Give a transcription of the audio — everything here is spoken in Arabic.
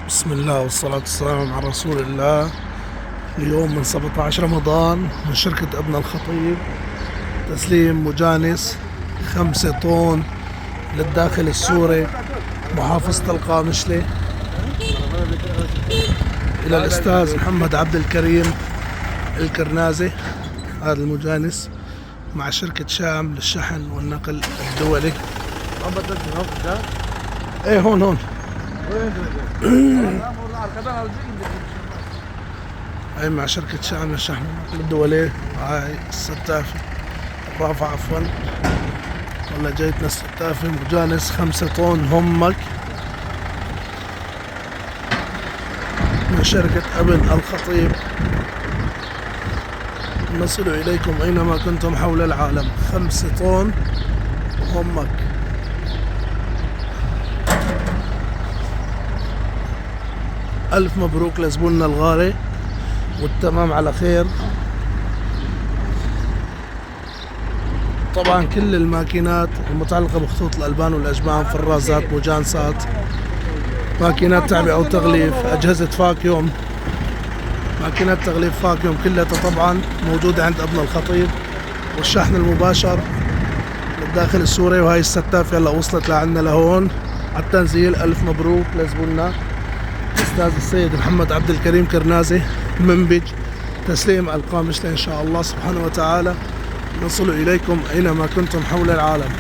بسم الله والصلاة والسلام على رسول الله. اليوم من 17 رمضان من شركة ابن الخطيب تسليم مجانس 5 طن للداخل السوري محافظة القامشلي إلى الأستاذ محمد عبد الكريم الكرنازي. هذا المجانس مع شركة شام للشحن والنقل الدولي. ايه هون هاي مع شركة شام للشحن والنقل الدولي. هاي الستافة الرافعة عفوا، والله جايتنا الستافة مجانس 5 طن همك من شركة ابن الخطيب. نصل إليكم أينما كنتم حول العالم. 5 طن همك. ألف مبروك لزبوننا الغالي والتمام على خير. طبعا كل الماكينات المتعلقة بخطوط الألبان والأجبان، فرازات، مجانسات، ماكينات تعبئة وتغليف، أجهزة فاكيوم، ماكينات تغليف فاكيوم كلها طبعا موجودة عند ابن الخطيب، والشحن المباشر للداخل السوري. وهاي الستافة هلا وصلت لعنا لهون على التنزيل. ألف مبروك لزبوننا الأستاذ السيد محمد عبد الكريم كرنازي منبج تسليم القامشلي إن شاء الله سبحانه وتعالى. نصل إليكم أينما كنتم حول العالم.